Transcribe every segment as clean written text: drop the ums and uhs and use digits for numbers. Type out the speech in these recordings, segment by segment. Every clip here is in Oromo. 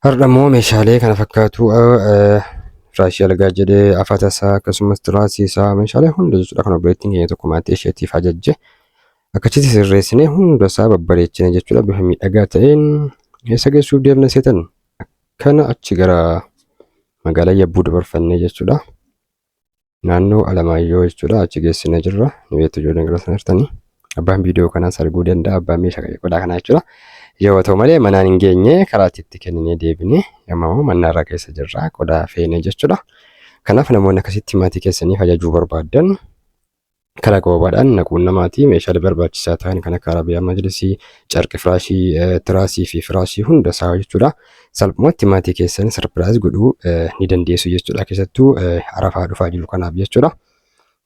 Har'ammoo meeshaalee kana fakkaatu firaashii algaa jedhee afata isaa akkasumas tiraasii isaa meeshaalee hunda jechuudha kan obboleettiin keenya tokko maatii isheetiif ajajje akkasitti sirreessinee hunda isaa babbareechine jechuudha bifa miidhagaa ta'een eessa geessuuf deemna seetan kana achi gara magaalaa Yabbuu dabarfannee jechuudha. Naannoo Alamaayyoo jechuudha achi geessinee jirra. Nu beektu ijoolleen gara sana jirtanii. Abbaan viidiyoo kanaas arguu danda'a. Abbaan meeshaa qodaa kanaa jechuudha. Yoo ta'u malee manaan hin geenye karaa itti kenninee deebinee ammoo mannaarraa keessa jirra qodaa feenee jechuudha. Kanaaf namoonni akkasitti maatii keessaniif ajajuu barbaadan karaa gabaabaadhaan naquun namaatii meeshaalee barbaachisaa ta'an kan akka arabiyaa majlisii, carqi firaashii, tiraasii fi firaashii hunda isaa jechuudha. Salphumatti maatii keessan sarpiraayiz godhuu ni dandeessu jechuudha. Keessattuu arafaa dhufaa jiru kanaaf jechuudha.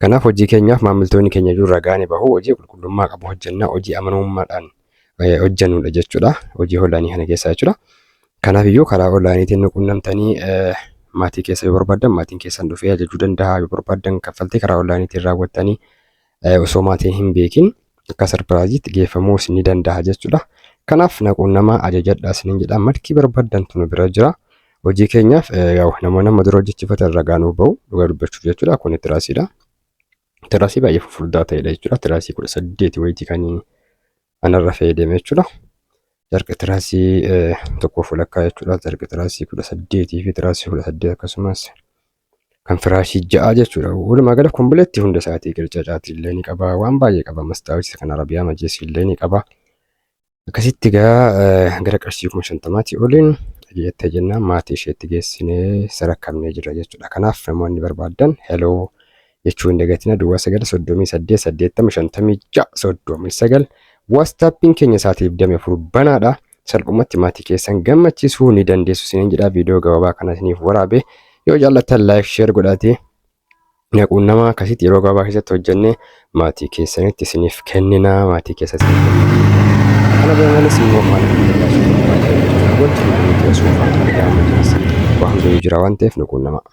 Kanaaf hojii keenyaaf maamiltoonni keenya jiru ragaan bahu hojii qulqullummaa qabu hojjennaa hojii amanamummaadhaan hojjennudha jechuudha. Hojii onlaayinii kana keessa jechuudha. Kanaaf iyyuu karaa onlaayiniitiin nu quunnamtanii maatii keessa yoo barbaadan maatiin keessan dhufee ajajuu danda'a. Yoo barbaadan kaffaltii karaa onlaayiniitiin raawwattanii osoo maatiin hin beekin akka sarpiraayiziitti geeffamuus ni danda'a jechuudha. Kanaaf naquun namaa ajajadhaa isiniin jedha. Markii barbaadantu nu bira jira. Hojii keenyaaf namoonni amma dura hojjechiifatan ragaa nuuf bahu dhugaa dubbachuuf jechuudha. Kun tiraasiidha. Tiraasii baay'ee fufurdaa ta'edha jechuudha. Tiraasii 18 wayitii kan anarra fayyadame jechuudha. Carqi tiraasii tokko fulakkaa jechuudha. Carqi tiraasii 18 fi tiraasii 18 akkasumas kan firaashii 6 jechuudha. Walumaa gala kombileetti hunda isaatii qircacaatii illee ni qaba. Waan baay'ee qaba. Mastaawis kan arabiyaa majeessi illee ni qaba. Akkasitti gara qarshii 50,000 oliin ajajjattee jennaan maatii isheetti geessinee sarakkamnee jira jechuudha. Kanaaf namoonni barbaadan heloo jechuu hin dagatina. Duwwaa 938 WhatsAppiin keenya isaatiif damee furbanaadha. Salphumatti maatii keessan gammachiisuu ni dandeessu isiniin jedha. Viidiyoo gabaabaa kana isiniif waraabe yoo jaallattan laayik sheer godhaatee naquun namaa akkasitti yeroo gabaabaa keessatti hojjennee maatii keessanitti isiniif kennina. Maatii keessatti kana beekanis immoo maal waan jira waan ta'eef naquun namaa.